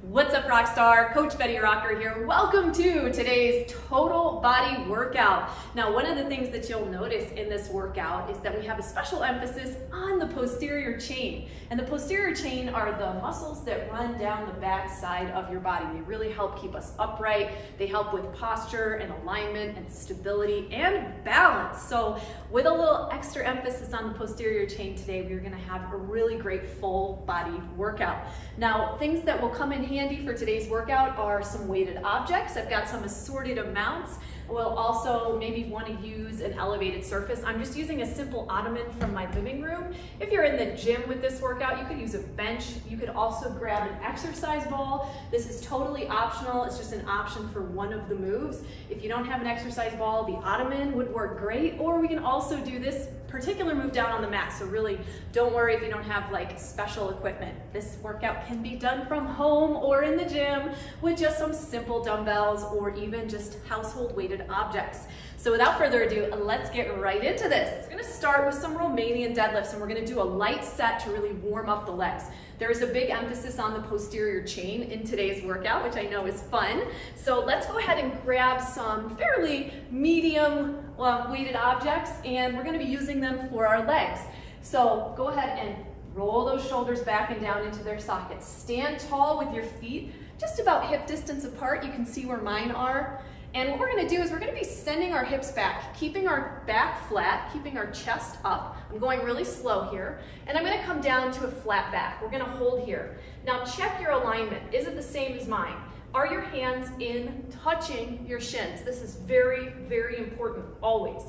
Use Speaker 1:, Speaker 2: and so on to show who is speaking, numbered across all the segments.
Speaker 1: What's up, Rockstar? Coach Betty Rocker here. Welcome to today's total body workout. Now, one of the things that you'll notice in this workout is that we have a special emphasis on the posterior chain. And the posterior chain are the muscles that run down the back side of your body. They really help keep us upright. They help with posture and alignment and stability and balance. So with a little extra emphasis on the posterior chain today, we're gonna have a really great full body workout. Now, things that will come in handy for today's workout are some weighted objects. I've got some assorted amounts. We'll also maybe want to use an elevated surface. I'm just using a simple ottoman from my living room. If you're in the gym with this workout, you could use a bench. You could also grab an exercise ball. This is totally optional. It's just an option for one of the moves. If you don't have an exercise ball, the ottoman would work great, or we can also do this particular move down on the mat. So really don't worry if you don't have like special equipment. This workout can be done from home or in the gym with just some simple dumbbells or even just household weighted objects. So without further ado, let's get right into this. We're gonna start with some Romanian deadlifts, and we're gonna do a light set to really warm up the legs. There is a big emphasis on the posterior chain in today's workout, which I know is fun. So let's go ahead and grab some fairly medium weighted objects, and we're gonna be using them for our legs. So go ahead and roll those shoulders back and down into their sockets. Stand tall with your feet just about hip distance apart. You can see where mine are. And what we're gonna do is we're gonna be sending our hips back, keeping our back flat, keeping our chest up. I'm going really slow here. And I'm gonna come down to a flat back. We're gonna hold here. Now check your alignment. Is it the same as mine? Are your hands in touching your shins? This is very, very important, always.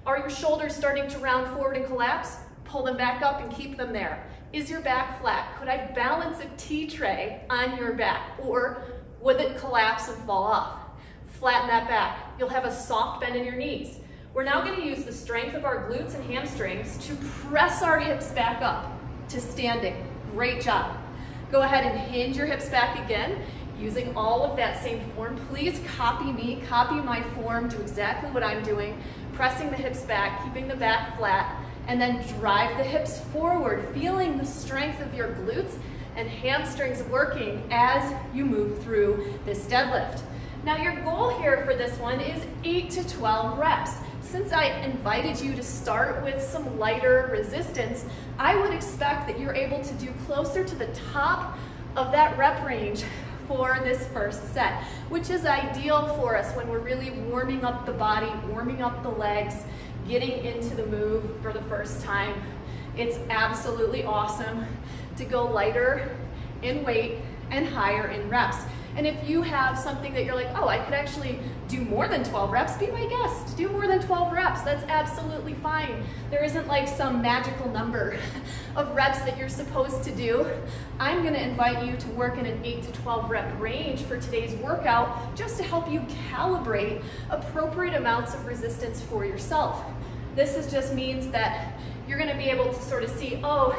Speaker 1: Are your shoulders starting to round forward and collapse? Pull them back up and keep them there. Is your back flat? Could I balance a tea tray on your back, or would it collapse and fall off? Flatten that back. You'll have a soft bend in your knees. We're now going to use the strength of our glutes and hamstrings to press our hips back up to standing. Great job. Go ahead and hinge your hips back again, using all of that same form. Please copy me, copy my form, do exactly what I'm doing, pressing the hips back, keeping the back flat, and then drive the hips forward, feeling the strength of your glutes and hamstrings working as you move through this deadlift. Now your goal here for this one is 8 to 12 reps. Since I invited you to start with some lighter resistance, I would expect that you're able to do closer to the top of that rep range for this first set, which is ideal for us when we're really warming up the body, warming up the legs, getting into the move for the first time. It's absolutely awesome to go lighter in weight and higher in reps. And if you have something that you're like, oh, I could actually do more than 12 reps, be my guest. Do more than 12 reps. That's absolutely fine. There isn't like some magical number of reps that you're supposed to do. I'm gonna invite you to work in an 8 to 12 rep range for today's workout, just to help you calibrate appropriate amounts of resistance for yourself. This just means that you're gonna be able to sort of see, oh,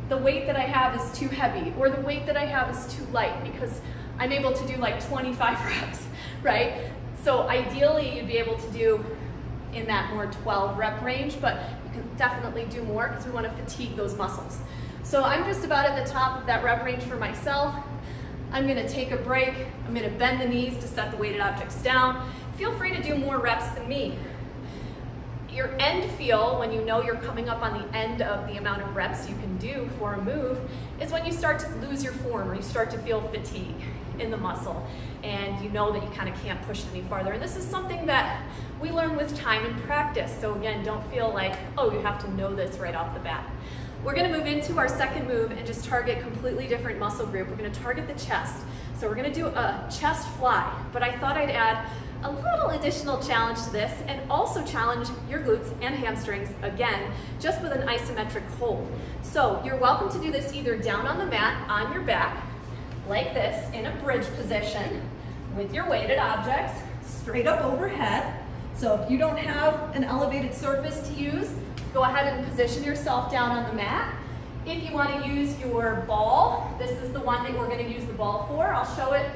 Speaker 1: the weight that I have is too heavy, or the weight that I have is too light, because I'm able to do like 25 reps, right? So ideally you'd be able to do in that more 12 rep range, but you can definitely do more because we want to fatigue those muscles. So I'm just about at the top of that rep range for myself. I'm gonna take a break. I'm gonna bend the knees to set the weighted objects down. Feel free to do more reps than me. Your end feel, when you know you're coming up on the end of the amount of reps you can do for a move, is when you start to lose your form, or you start to feel fatigue in the muscle, and you know that you kind of can't push it any farther. And this is something that we learn with time and practice. So again, don't feel like, oh, you have to know this right off the bat. We're gonna move into our second move and just target a completely different muscle group. We're gonna target the chest. So we're gonna do a chest fly, but I thought I'd add a little additional challenge to this and also challenge your glutes and hamstrings again, just with an isometric hold. So you're welcome to do this either down on the mat, on your back, like this, in a bridge position, with your weighted objects, straight up overhead. So if you don't have an elevated surface to use, go ahead and position yourself down on the mat. If you want to use your ball, this is the one that we're going to use the ball for. I'll show it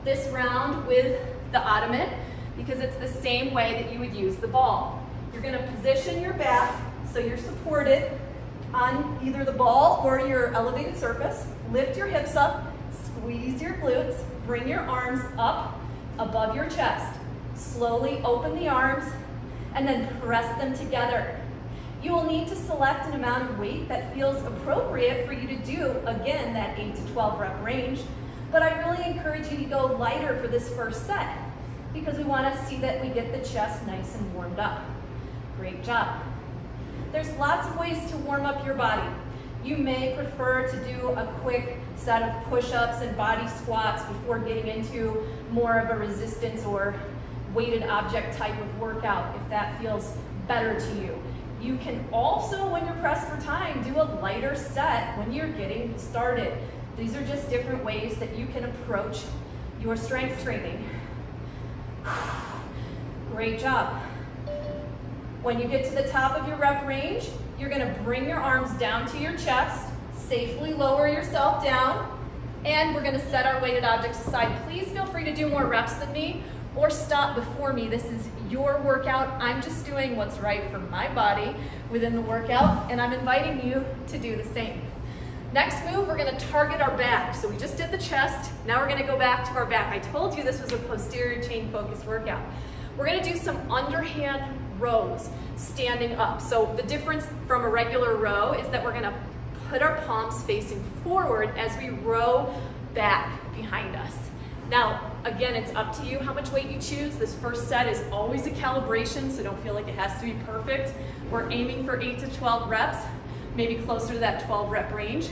Speaker 1: this round with the ottoman, because it's the same way that you would use the ball. You're going to position your back so you're supported on either the ball or your elevated surface. Lift your hips up, Squeeze your glutes, bring your arms up above your chest. Slowly open the arms and then press them together. You will need to select an amount of weight that feels appropriate for you to do, again, that 8 to 12 rep range. But I really encourage you to go lighter for this first set because we want to see that we get the chest nice and warmed up. Great job. There's lots of ways to warm up your body. You may prefer to do a quick set of push-ups and body squats before getting into more of a resistance or weighted object type of workout if that feels better to you. You can also, when you're pressed for time, do a lighter set when you're getting started. These are just different ways that you can approach your strength training. Great job. When you get to the top of your rep range, you're gonna bring your arms down to your chest, safely lower yourself down, and we're gonna set our weighted objects aside. Please feel free to do more reps than me or stop before me. This is your workout. I'm just doing what's right for my body within the workout, and I'm inviting you to do the same. Next move, we're gonna target our back. So we just did the chest, now we're gonna go back to our back. I told you this was a posterior chain focused workout. We're gonna do some underhand rows standing up. So the difference from a regular row is that we're gonna put our palms facing forward as we row back behind us. Now, again, it's up to you how much weight you choose. This first set is always a calibration, so don't feel like it has to be perfect. We're aiming for 8 to 12 reps, maybe closer to that 12 rep range.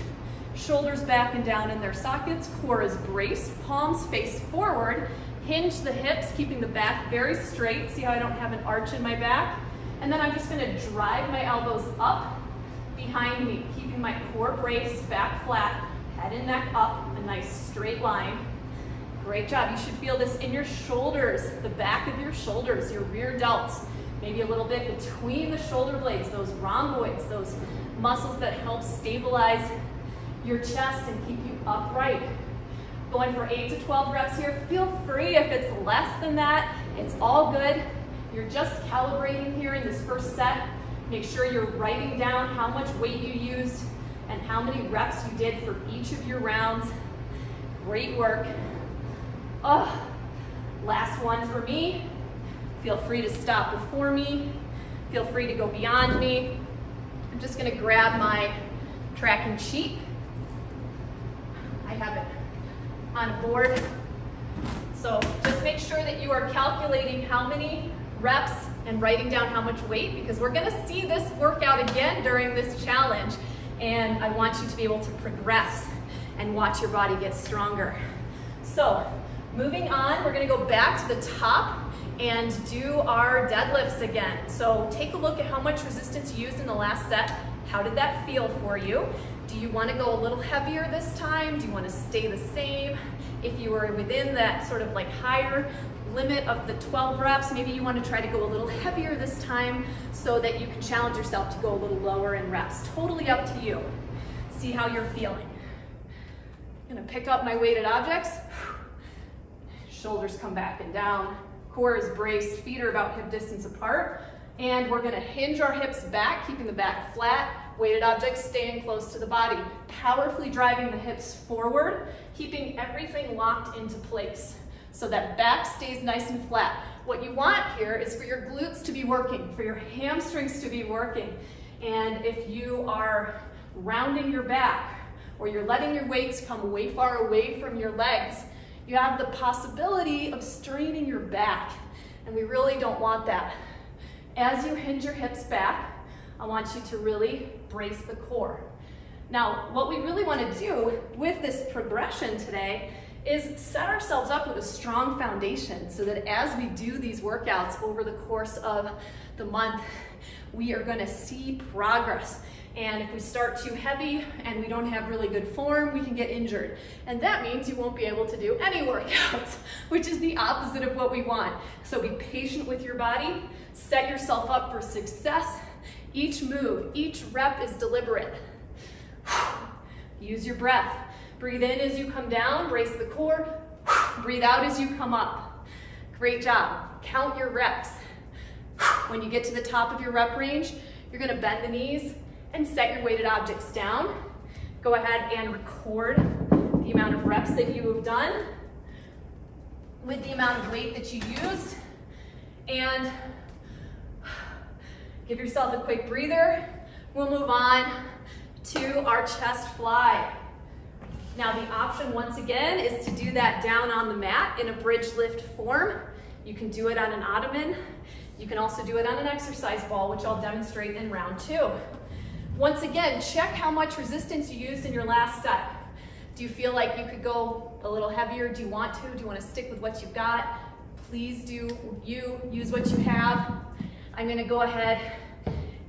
Speaker 1: Shoulders back and down in their sockets, core is braced, palms face forward, hinge the hips, keeping the back very straight. See how I don't have an arch in my back? And then I'm just gonna drive my elbows up behind me, keeping my core braced, back flat, head and neck up, a nice straight line. Great job. You should feel this in your shoulders, the back of your shoulders, your rear delts, maybe a little bit between the shoulder blades, those rhomboids, those muscles that help stabilize your chest and keep you upright. Going for 8 to 12 reps here. Feel free if it's less than that, it's all good. You're just calibrating here in this first set. Make sure you're writing down how much weight you used and how many reps you did for each of your rounds. Great work. Oh, last one for me. Feel free to stop before me. Feel free to go beyond me. I'm just gonna grab my tracking sheet. I have it on a board. So just make sure that you are calculating how many reps and writing down how much weight, because we're gonna see this workout again during this challenge, and I want you to be able to progress and watch your body get stronger. So moving on, we're gonna go back to the top and do our deadlifts again. So take a look at how much resistance you used in the last set. How did that feel for you? Do you want to go a little heavier this time? Do you want to stay the same? If you were within that sort of like higher limit of the 12 reps, maybe you want to try to go a little heavier this time so that you can challenge yourself to go a little lower in reps. Totally up to you. See how you're feeling. I'm going to pick up my weighted objects. Shoulders come back and down. Core is braced, feet are about hip distance apart. And we're gonna hinge our hips back, keeping the back flat, weighted objects staying close to the body. Powerfully driving the hips forward, keeping everything locked into place so that back stays nice and flat. What you want here is for your glutes to be working, for your hamstrings to be working. And if you are rounding your back or you're letting your weights come way far away from your legs, you have the possibility of straining your back, and we really don't want that. As you hinge your hips back, I want you to really brace the core. Now, what we really want to do with this progression today is set ourselves up with a strong foundation so that as we do these workouts over the course of the month, we are going to see progress. And if we start too heavy and we don't have really good form, we can get injured. And that means you won't be able to do any workouts, which is the opposite of what we want. So be patient with your body, set yourself up for success. Each move, each rep is deliberate. Use your breath. Breathe in as you come down, brace the core. Breathe out as you come up. Great job. Count your reps. When you get to the top of your rep range, you're gonna bend the knees and set your weighted objects down. Go ahead and record the the amount of reps that you have done, with the amount of weight that you used, and give yourself a quick breather. We'll move on to our chest fly. Now the option once again is to do that down on the mat in a bridge lift form. You can do it on an ottoman. You can also do it on an exercise ball, which I'll demonstrate in round 2. Once again, check how much resistance you used in your last set. Do you feel like you could go a little heavier? Do you want to? Do you want to stick with what you've got? Please do use what you have. I'm going to go ahead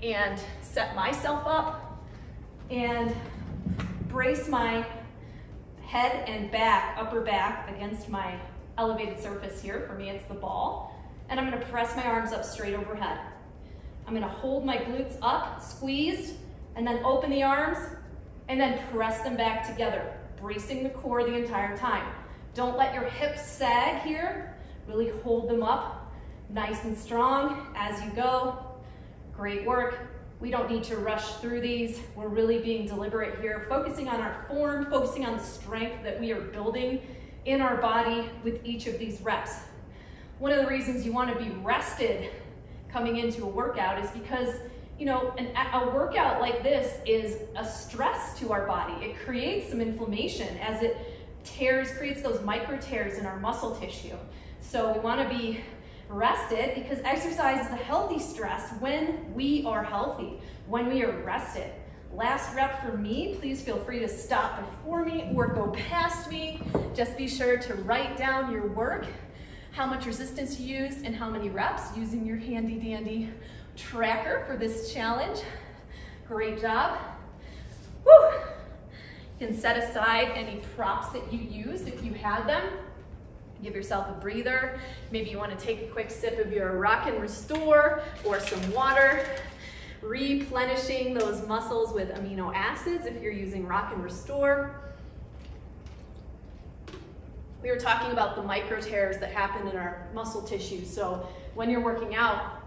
Speaker 1: and set myself up and brace my head and back, upper back, against my elevated surface here. For me, it's the ball. And I'm going to press my arms up straight overhead. I'm going to hold my glutes up, squeezed, and then open the arms, and then press them back together, bracing the core the entire time. Don't let your hips sag here. Really hold them up nice and strong as you go. Great work. We don't need to rush through these. We're really being deliberate here, focusing on our form, focusing on the strength that we are building in our body with each of these reps. One of the reasons you want to be rested coming into a workout is because, you know, a workout like this is a stress to our body. It creates some inflammation as it creates those micro tears in our muscle tissue. So we want to be rested because exercise is a healthy stress when we are healthy, when we are rested. Last rep for me, please feel free to stop before me or go past me. Just be sure to write down your work, how much resistance you used and how many reps using your handy dandy tracker for this challenge. Great job. Woo. You can set aside any props that you used if you had them. Give yourself a breather. Maybe you want to take a quick sip of your Rock and Restore or some water, replenishing those muscles with amino acids if you're using Rock and Restore. We were talking about the micro tears that happen in our muscle tissue. So when you're working out,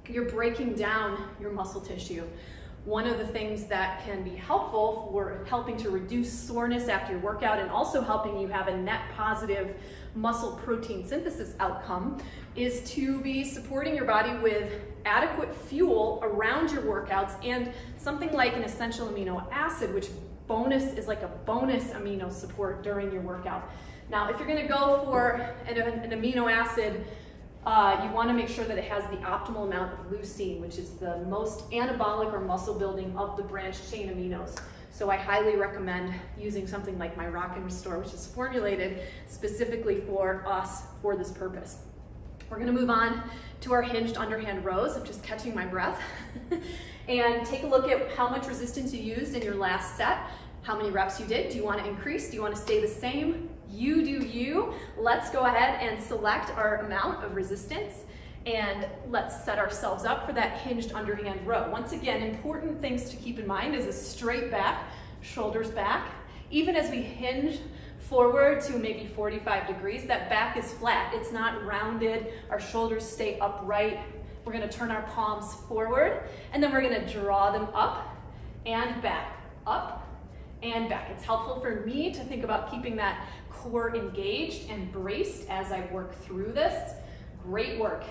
Speaker 1: you're breaking down your muscle tissue. One of the things that can be helpful for helping to reduce soreness after your workout and also helping you have a net positive muscle protein synthesis outcome is to be supporting your body with adequate fuel around your workouts and something like an essential amino acid, which is like a bonus amino support during your workout. Now, if you're going to go for an amino acid, you want to make sure that it has the optimal amount of leucine, which is the most anabolic or muscle building of the branched chain aminos. So I highly recommend using something like my Rock and Restore, which is formulated specifically for us for this purpose. We're going to move on to our hinged underhand rows. I'm just catching my breath. And take a look at how much resistance you used in your last set, how many reps you did. Do you want to increase? Do you want to stay the same? You do you. Let's go ahead and select our amount of resistance and let's set ourselves up for that hinged underhand row. Once again, important things to keep in mind is a straight back, shoulders back. Even as we hinge forward to maybe 45 degrees, that back is flat. It's not rounded. Our shoulders stay upright. We're going to turn our palms forward and then we're going to draw them up and back, up and back. It's helpful for me to think about keeping that core engaged and braced as I work through this. Great work.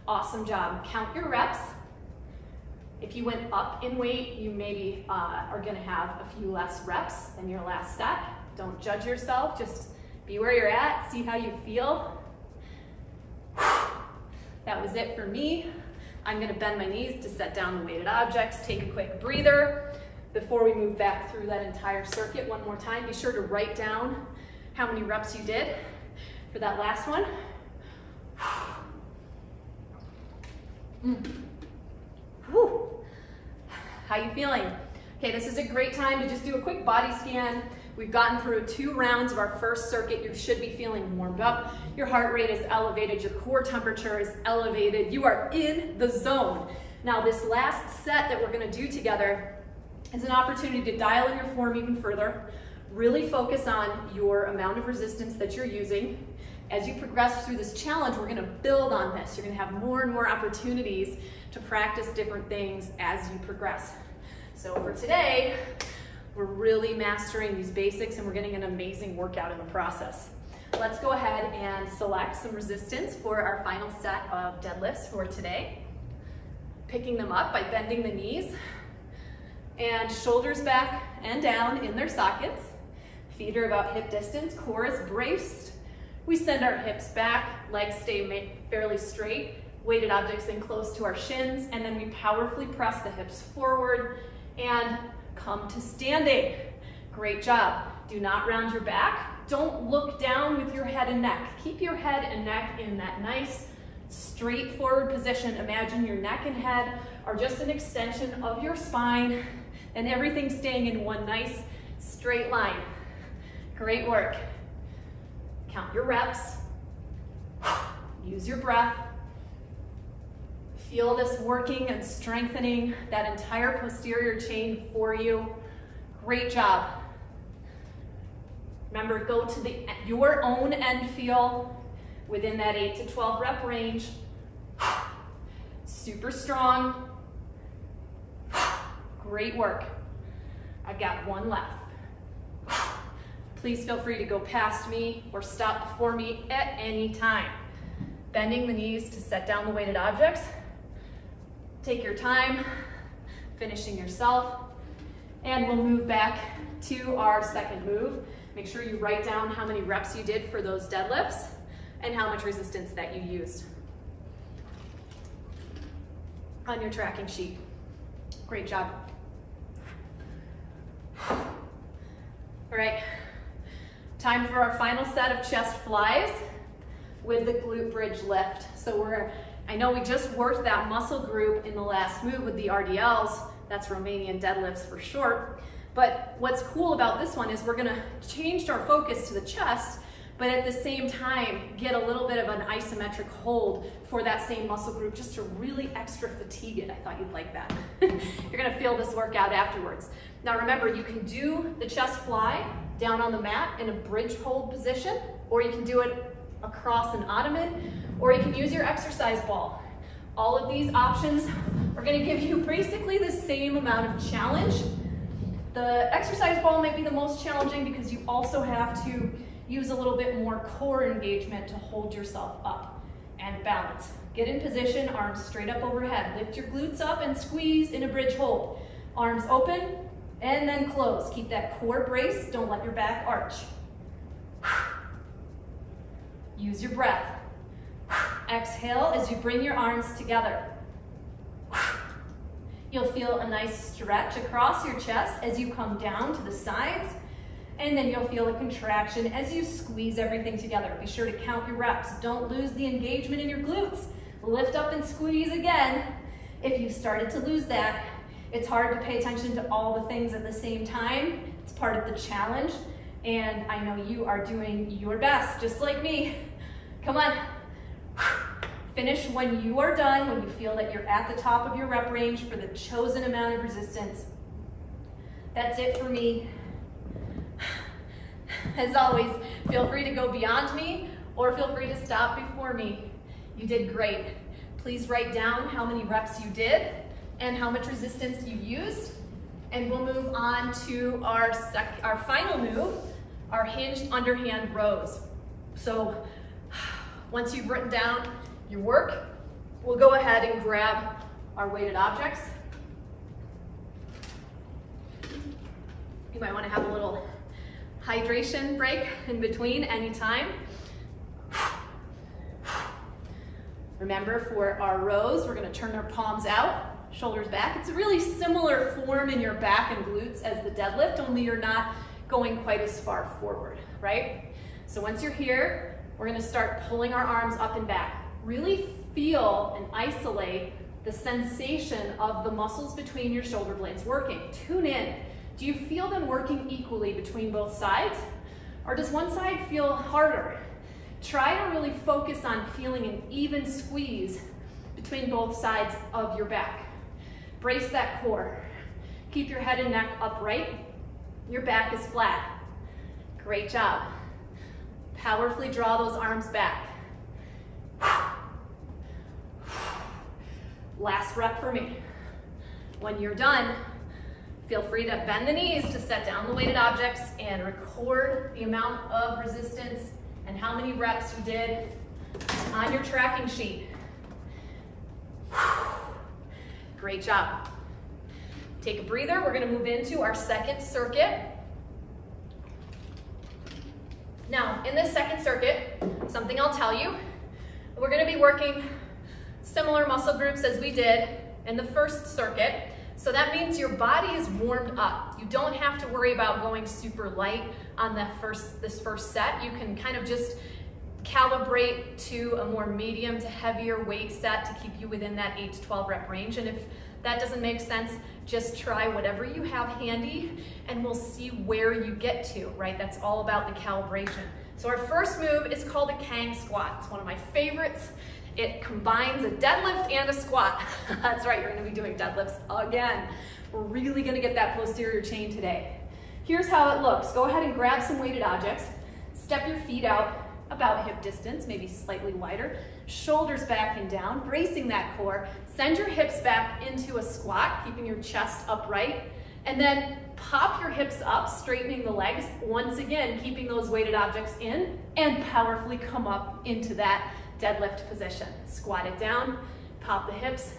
Speaker 1: Awesome job. Count your reps. If you went up in weight, you maybe are going to have a few less reps than your last set. Don't judge yourself. Just be where you're at. See how you feel. That was it for me. I'm going to bend my knees to set down the weighted objects. Take a quick breather before we move back through that entire circuit one more time. Be sure to write down how many reps you did for that last one. Whew. How you feeling? Okay, this is a great time to just do a quick body scan. We've gotten through 2 rounds of our first circuit. You should be feeling warmed up. Your heart rate is elevated. Your core temperature is elevated. You are in the zone. Now, this last set that we're going to do together is an opportunity to dial in your form even further. Really focus on your amount of resistance that you're using. As you progress through this challenge, we're going to build on this. You're going to have more and more opportunities to practice different things as you progress. So for today, We're really mastering these basics and we're getting an amazing workout in the process. Let's go ahead and select some resistance for our final set of deadlifts for today. Picking them up by bending the knees and shoulders back and down in their sockets. Feet are about hip distance, core is braced. We send our hips back, legs stay fairly straight, weighted objects in close to our shins, and then we powerfully press the hips forward and come to standing. Great job. Do not round your back. Don't look down with your head and neck. Keep your head and neck in that nice, straightforward position. Imagine your neck and head are just an extension of your spine and everything staying in one nice, straight line. Great work. Count your reps. Use your breath. Feel this working and strengthening that entire posterior chain for you. Great job. Remember, go to your own end feel within that 8 to 12 rep range. Super strong. Great work. I've got one left. Please feel free to go past me or stop before me at any time. Bending the knees to set down the weighted objects. Take your time, finishing yourself, and we'll move back to our second move. Make sure you write down how many reps you did for those deadlifts and how much resistance that you used on your tracking sheet. Great job. All right, time for our final set of chest flies with the glute bridge lift. So I know we just worked that muscle group in the last move with the RDLs. That's Romanian Deadlifts for short. But what's cool about this one is we're gonna change our focus to the chest, but at the same time, get a little bit of an isometric hold for that same muscle group just to really extra fatigue it. I thought you'd like that. You're gonna feel this workout afterwards. Now remember, you can do the chest fly down on the mat in a bridge hold position, or you can do it across an ottoman, or you can use your exercise ball. All of these options are gonna give you basically the same amount of challenge. The exercise ball might be the most challenging because you also have to use a little bit more core engagement to hold yourself up and balance. Get in position, arms straight up overhead. Lift your glutes up and squeeze in a bridge hold. Arms open and then close. Keep that core brace, don't let your back arch. Use your breath. Exhale as you bring your arms together. You'll feel a nice stretch across your chest as you come down to the sides, and then you'll feel a contraction as you squeeze everything together. Be sure to count your reps. Don't lose the engagement in your glutes. Lift up and squeeze again. If you started to lose that, it's hard to pay attention to all the things at the same time. It's part of the challenge, and I know you are doing your best, just like me. Come on. Finish when you are done, when you feel that you're at the top of your rep range for the chosen amount of resistance. That's it for me. As always, feel free to go beyond me or feel free to stop before me. You did great. Please write down how many reps you did and how much resistance you used. And we'll move on to our final move, our hinged underhand rows. So once you've written down your work, we'll go ahead and grab our weighted objects. You might want to have a little hydration break in between anytime. Remember, for our rows, we're going to turn our palms out, shoulders back. It's a really similar form in your back and glutes as the deadlift, only you're not going quite as far forward, right? So once you're here, we're going to start pulling our arms up and back. Really feel and isolate the sensation of the muscles between your shoulder blades working. Tune in. Do you feel them working equally between both sides? Or does one side feel harder? Try to really focus on feeling an even squeeze between both sides of your back. Brace that core. Keep your head and neck upright. Your back is flat. Great job. Powerfully draw those arms back. Last rep for me. When you're done, Feel free to bend the knees to set down the weighted objects and record the amount of resistance and how many reps you did on your tracking sheet. Great job. Take a breather. We're going to move into our second circuit. Now, in this second circuit, something I'll tell you, we're going to be working similar muscle groups as we did in the first circuit. So that means your body is warmed up. You don't have to worry about going super light on this first set. You can kind of just calibrate to a more medium to heavier weight set to keep you within that 8 to 12 rep range. And if that doesn't make sense, just try whatever you have handy and we'll see where you get to, right? That's all about the calibration. So our first move is called a KANG squat. It's one of my favorites. It combines a deadlift and a squat. That's right, you're gonna be doing deadlifts again. We're really gonna get that posterior chain today. Here's how it looks. Go ahead and grab some weighted objects. Step your feet out about hip distance, maybe slightly wider. Shoulders back and down, bracing that core. Send your hips back into a squat, keeping your chest upright. And then pop your hips up, straightening the legs. Once again, keeping those weighted objects in and powerfully come up into that deadlift position. Squat it down, pop the hips,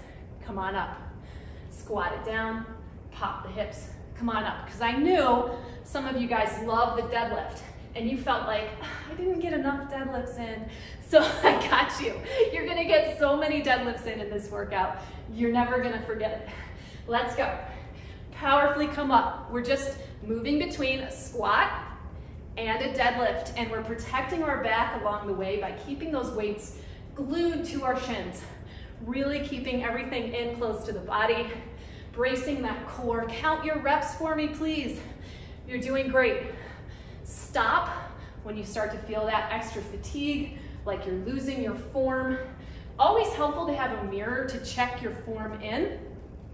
Speaker 1: come on up. Squat it down, pop the hips, come on up. Because I knew some of you guys love the deadlift and you felt like, I didn't get enough deadlifts in. So I got you. You're gonna get so many deadlifts in this workout. You're never gonna forget it. Let's go. Powerfully come up. We're just moving between a squat and a deadlift, and we're protecting our back along the way by keeping those weights glued to our shins, really keeping everything in close to the body, bracing that core. Count your reps for me, please. You're doing great. Stop when you start to feel that extra fatigue, like you're losing your form. Always helpful to have a mirror to check your form in.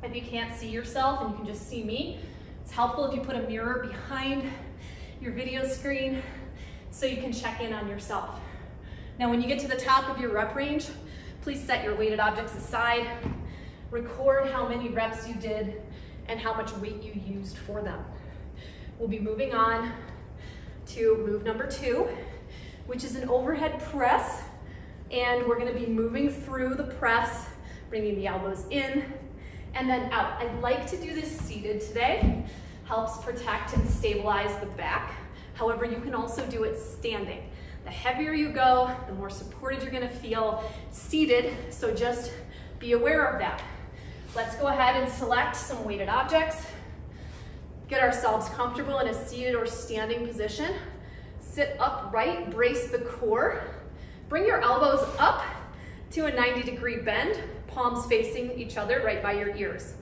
Speaker 1: If you can't see yourself and you can just see me, it's helpful if you put a mirror behind your video screen so you can check in on yourself. Now when you get to the top of your rep range, please set your weighted objects aside, record how many reps you did and how much weight you used for them. We'll be moving on to move number 2, which is an overhead press, and we're going to be moving through the press, bringing the elbows in and then out. I like to do this seated today. Helps protect and stabilize the back. However, you can also do it standing. The heavier you go, the more supported you're gonna feel seated, so just be aware of that. Let's go ahead and select some weighted objects. Get ourselves comfortable in a seated or standing position. Sit upright, brace the core. Bring your elbows up to a 90-degree bend, palms facing each other right by your ears.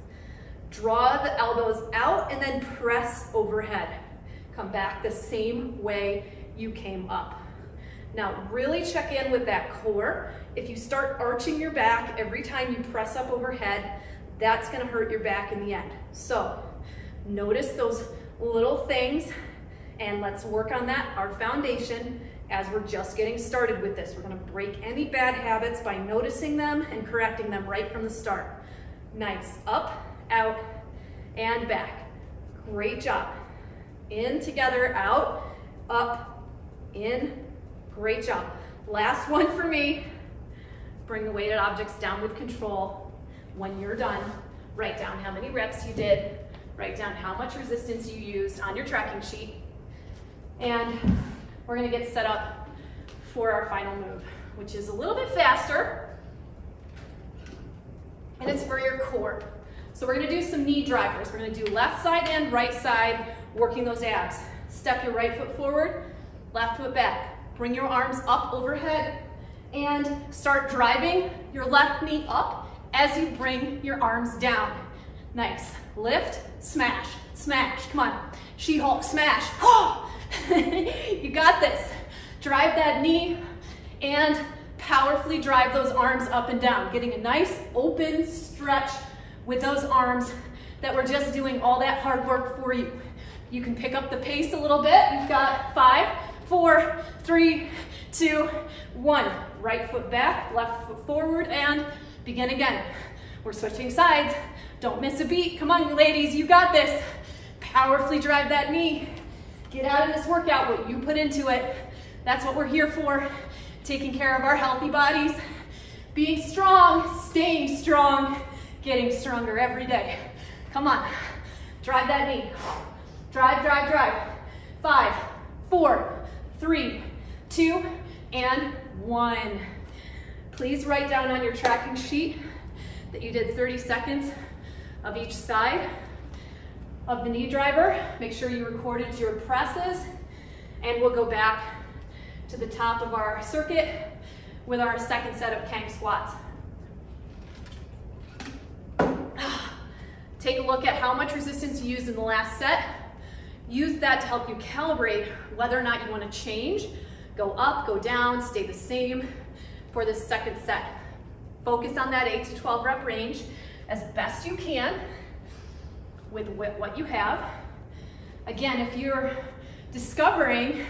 Speaker 1: Draw the elbows out and then press overhead. Come back the same way you came up. Now really check in with that core. If you start arching your back every time you press up overhead, that's gonna hurt your back in the end. So notice those little things and let's work on that, our foundation, as we're just getting started with this. We're gonna break any bad habits by noticing them and correcting them right from the start. Nice, up, out, and back. Great job. In, together, out, up, in. Great job. Last one for me. Bring the weighted objects down with control. When you're done, write down how many reps you did, write down how much resistance you used on your tracking sheet, and we're gonna get set up for our final move, which is a little bit faster, and it's for your core. So we're gonna do some knee drivers. We're gonna do left side and right side, working those abs. Step your right foot forward, left foot back. Bring your arms up overhead and start driving your left knee up as you bring your arms down. Nice. Lift, smash, smash. Come on. She-Hulk, smash. You got this. Drive that knee and powerfully drive those arms up and down, getting a nice open stretch with those arms that we're just doing all that hard work for you. You can pick up the pace a little bit. You've got 5, 4, 3, 2, 1. Right foot back, left foot forward, and begin again. We're switching sides. Don't miss a beat. Come on, ladies, you got this. Powerfully drive that knee. Get out of this workout what you put into it. That's what we're here for, taking care of our healthy bodies, being strong, staying strong, getting stronger every day. Come on, drive that knee. Drive, drive, drive. 5, 4, 3, 2, and 1. Please write down on your tracking sheet that you did 30 seconds of each side of the knee driver. Make sure you recorded your presses, and we'll go back to the top of our circuit with our second set of KANG squats. Take a look at how much resistance you used in the last set. Use that to help you calibrate whether or not you want to change, go up, go down, stay the same for this second set. Focus on that 8 to 12 rep range as best you can with what you have. Again, if you're discovering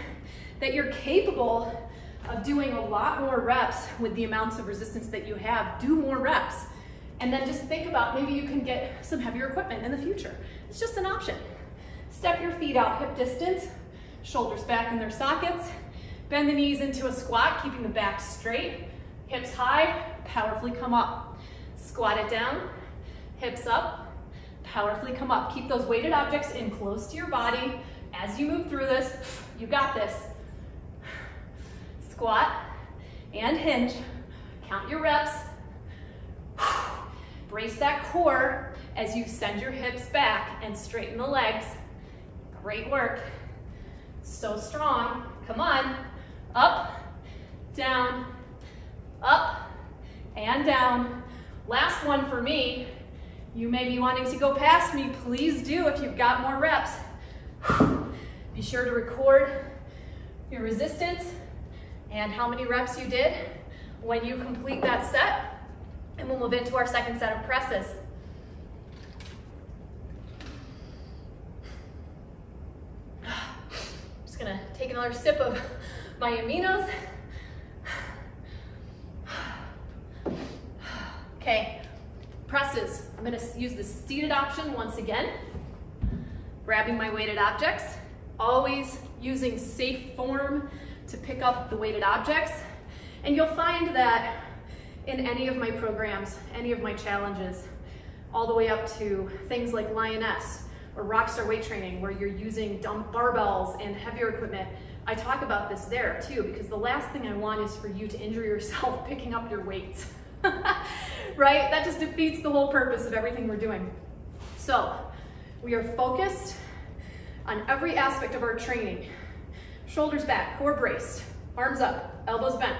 Speaker 1: that you're capable of doing a lot more reps with the amounts of resistance that you have, do more reps. And then just think about maybe you can get some heavier equipment in the future. It's just an option. Step your feet out hip distance, shoulders back in their sockets. Bend the knees into a squat, keeping the back straight. Hips high, powerfully come up. Squat it down, hips up, powerfully come up. Keep those weighted objects in close to your body as you move through this. You got this. Squat and hinge. Count your reps. Brace that core as you send your hips back and straighten the legs. Great work. So strong. Come on. Up, down, up, and down. Last one for me. You may be wanting to go past me. Please do if you've got more reps. Be sure to record your resistance and how many reps you did when you complete that set. And we'll move into our second set of presses. Just gonna take another sip of my aminos. Okay, presses. I'm gonna use the seated option once again. Grabbing my weighted objects, always using safe form to pick up the weighted objects. And you'll find that in any of my programs, any of my challenges, all the way up to things like Lioness or ROCKSTAR weight training, where you're using dumb barbells and heavier equipment, I talk about this there too, because the last thing I want is for you to injure yourself picking up your weights, right? That just defeats the whole purpose of everything we're doing. So we are focused on every aspect of our training. Shoulders back, core braced, arms up, elbows bent,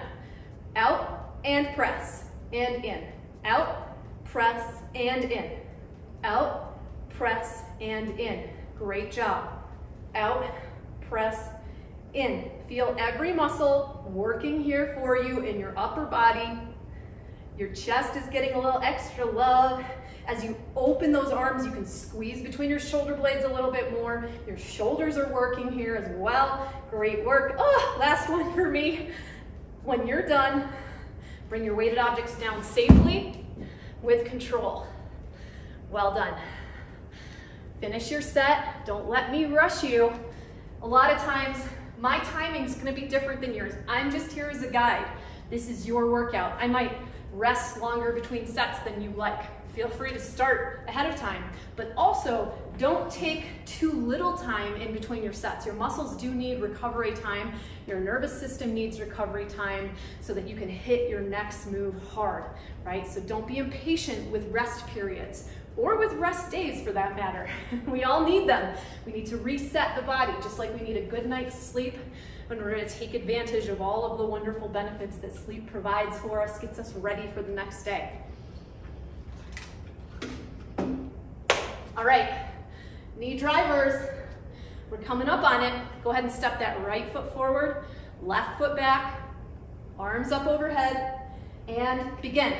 Speaker 1: out, and press, and in. Out, press, and in. Out, press, and in. Great job. Out, press, in. Feel every muscle working here for you in your upper body. Your chest is getting a little extra love. As you open those arms, you can squeeze between your shoulder blades a little bit more. Your shoulders are working here as well. Great work. Oh, last one for me. When you're done, bring your weighted objects down safely with control. Well done. Finish your set. Don't let me rush you. A lot of times, my timing's gonna be different than yours. I'm just here as a guide. This is your workout. I might rest longer between sets than you like. Feel free to start ahead of time, but also don't take too little time in between your sets. Your muscles do need recovery time. Your nervous system needs recovery time so that you can hit your next move hard, right? So don't be impatient with rest periods or with rest days for that matter. We all need them. We need to reset the body just like we need a good night's sleep in order to take advantage of all of the wonderful benefits that sleep provides for us, gets us ready for the next day. All right, knee drivers, we're coming up on it. Go ahead and step that right foot forward, left foot back, arms up overhead, and begin.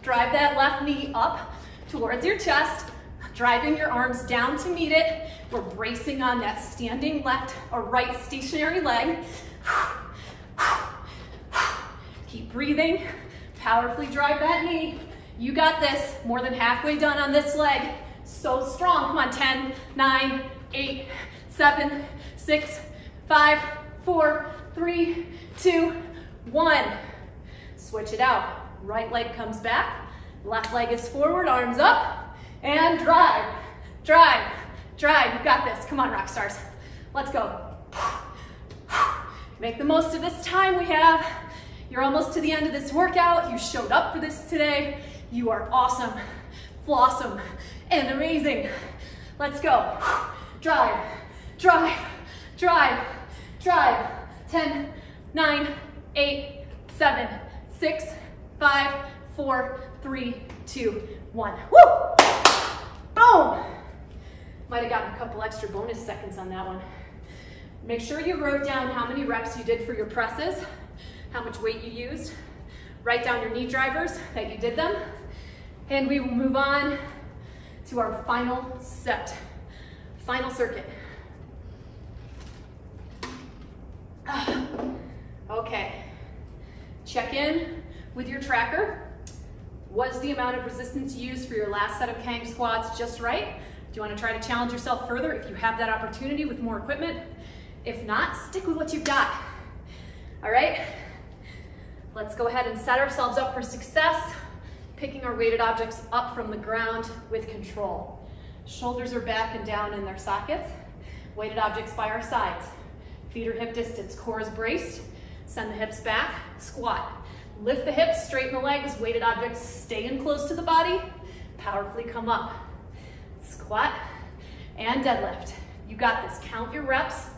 Speaker 1: Drive that left knee up towards your chest, driving your arms down to meet it. We're bracing on that standing left or right stationary leg. Keep breathing, powerfully drive that knee. You got this, more than halfway done on this leg. So strong, come on, 10, 9, 8, 7, 6, 5, 4, 3, 2, 1. Switch it out. Right leg comes back, left leg is forward, arms up, and drive, drive, drive. You got this. Come on, rock stars. Let's go. Make the most of this time we have. You're almost to the end of this workout. You showed up for this today. You are awesome, flawsome, and amazing. Let's go. Drive, drive, drive, drive. 10, 9, 8, 7, 6, 5, 4, 3, 2, 1. Woo! Boom! Might have gotten a couple extra bonus seconds on that one. Make sure you wrote down how many reps you did for your presses, how much weight you used. Write down your knee drivers that you did them. And we will move on to our final set, final circuit. Okay, check in with your tracker. Was the amount of resistance used for your last set of KANG squats just right? Do you want to try to challenge yourself further if you have that opportunity with more equipment? If not, stick with what you've got. All right, let's go ahead and set ourselves up for success, picking our weighted objects up from the ground with control. Shoulders are back and down in their sockets. Weighted objects by our sides. Feet are hip distance, core is braced. Send the hips back, squat. Lift the hips, straighten the legs, weighted objects stay in close to the body. Powerfully come up. Squat and deadlift. You got this, count your reps.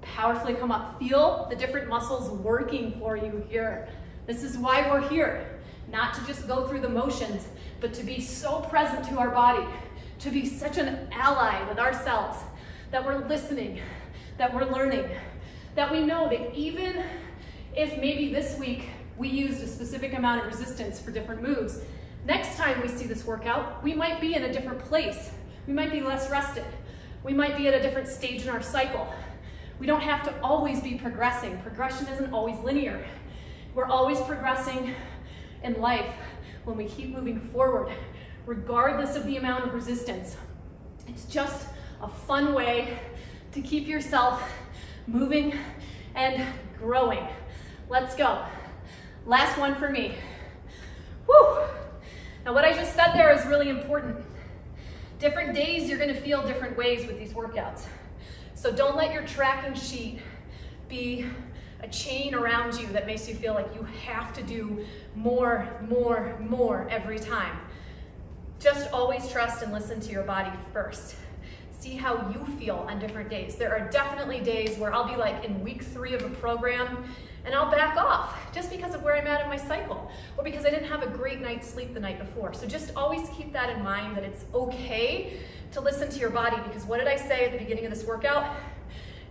Speaker 1: Powerfully come up. Feel the different muscles working for you here. This is why we're here. Not to just go through the motions, but to be so present to our body, to be such an ally with ourselves, that we're listening, that we're learning, that we know that even if maybe this week we used a specific amount of resistance for different moves, next time we see this workout, we might be in a different place. We might be less rested. We might be at a different stage in our cycle. We don't have to always be progressing. Progression isn't always linear. We're always progressing in life when we keep moving forward, regardless of the amount of resistance. It's just a fun way to keep yourself moving and growing. Let's go. Last one for me. Woo! Now what I just said there is really important. Different days you're gonna feel different ways with these workouts. So don't let your tracking sheet be a chain around you that makes you feel like you have to do more every time. Just always trust and listen to your body first. See how you feel on different days. There are definitely days where I'll be like in week 3 of a program and I'll back off just because of where I'm at in my cycle or because I didn't have a great night's sleep the night before. So just always keep that in mind, that it's okay to listen to your body, because what did I say at the beginning of this workout?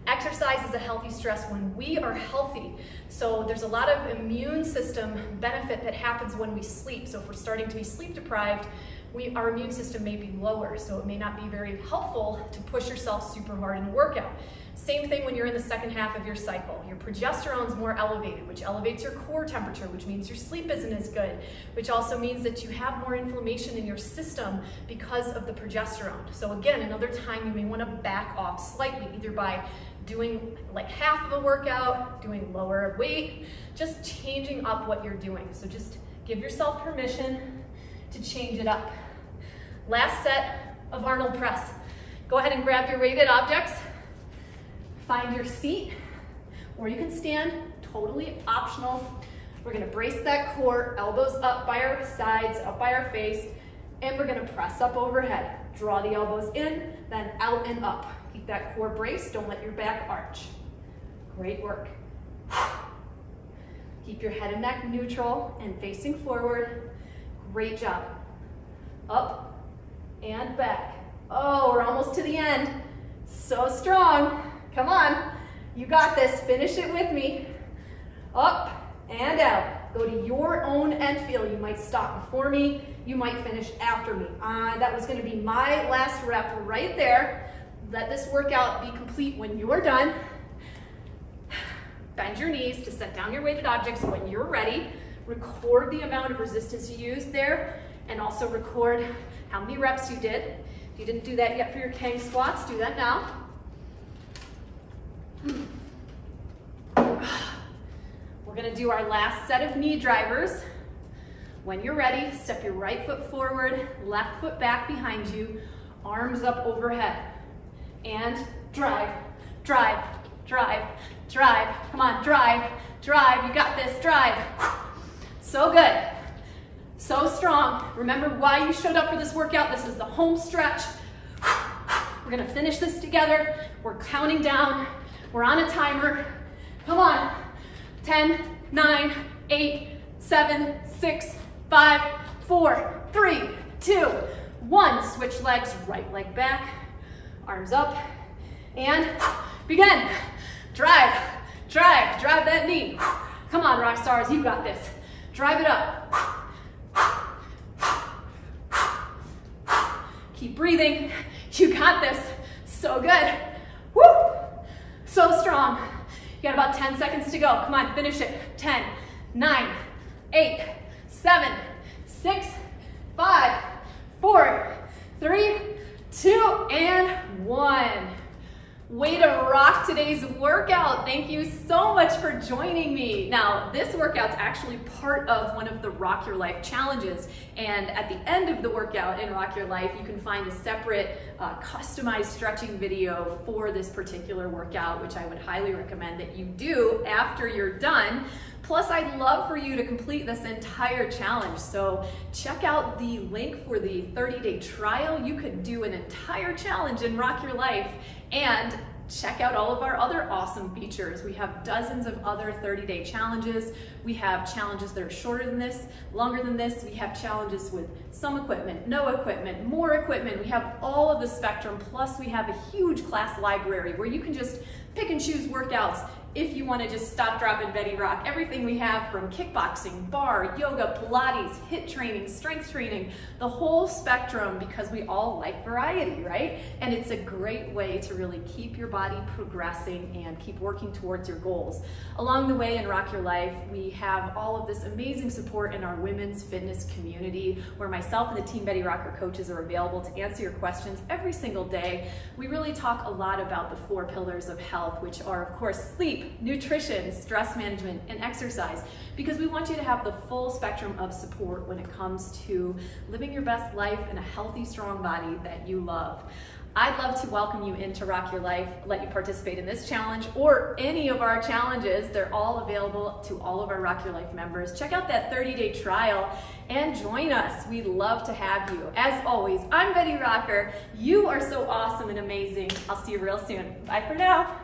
Speaker 1: Exercise is a healthy stress when we are healthy. So there's a lot of immune system benefit that happens when we sleep. So if we're starting to be sleep deprived, our immune system may be lower, so it may not be very helpful to push yourself super hard in a workout. Same thing when you're in the second half of your cycle. Your progesterone's more elevated, which elevates your core temperature, which means your sleep isn't as good, which also means that you have more inflammation in your system because of the progesterone. So again, another time you may want to back off slightly, either by doing like half of a workout, doing lower weight, just changing up what you're doing. So just give yourself permission to change it up. Last set of Arnold press. Go ahead and grab your weighted objects. Find your seat, or you can stand, totally optional. We're gonna brace that core, elbows up by our sides, up by our face, and we're gonna press up overhead. Draw the elbows in, then out and up. Keep that core braced, don't let your back arch. Great work. Keep your head and neck neutral and facing forward. Great job. Up and back. Oh, we're almost to the end. So strong. Come on. You got this. Finish it with me. Up and out. Go to your own end feel. You might stop before me. You might finish after me. That was going to be my last rep right there. Let this workout be complete when you're done. Bend your knees to set down your weighted objects when you're ready. Record the amount of resistance you used there, and also record how many reps you did. If you didn't do that yet for your KANG squats, do that now. We're gonna do our last set of knee drivers. When you're ready, step your right foot forward, left foot back behind you, arms up overhead. And drive, drive, drive, drive. Come on, drive, drive. You got this, drive. So good, so strong. Remember why you showed up for this workout. This is the home stretch. We're gonna finish this together. We're counting down. We're on a timer. Come on. 10, 9, 8, 7, 6, 5, 4, 3, 2, 1. Switch legs, right leg back, arms up, and begin. Drive, drive, drive that knee. Come on, rock stars, you got this. Drive it up. Keep breathing. You got this. So good. Woo! So strong. You got about 10 seconds to go. Come on, finish it. 10, 9, 8, 7, 6, 5, 4, 3, 2, and 1. Way to rock today's workout. Thank you so much for joining me. Now, this workout's actually part of one of the Rock Your Life challenges. And at the end of the workout in Rock Your Life, you can find a separate customized stretching video for this particular workout, which I would highly recommend that you do after you're done. Plus, I'd love for you to complete this entire challenge. So check out the link for the 30-day trial. You could do an entire challenge in Rock Your Life, and check out all of our other awesome features. We have dozens of other 30-day challenges. We have challenges that are shorter than this, longer than this. We have challenges with some equipment, no equipment, more equipment. We have all of the spectrum. Plus, we have a huge class library where you can just pick and choose workouts if you want to just stop, drop, and Betty rock. Everything we have from kickboxing, bar, yoga, Pilates, HIIT training, strength training, the whole spectrum, because we all like variety, right? And it's a great way to really keep your body progressing and keep working towards your goals. Along the way in Rock Your Life, we have all of this amazing support in our women's fitness community, where myself and the Team Betty Rocker coaches are available to answer your questions every single day. We really talk a lot about the 4 pillars of health, which are, of course, sleep, nutrition, stress management, and exercise, because we want you to have the full spectrum of support when it comes to living your best life in a healthy, strong body that you love. I'd love to welcome you into Rock Your Life, let you participate in this challenge or any of our challenges. They're all available to all of our Rock Your Life members. Check out that 30-day trial and join us. We'd love to have you. As always, I'm Betty Rocker. You are so awesome and amazing. I'll see you real soon. Bye for now.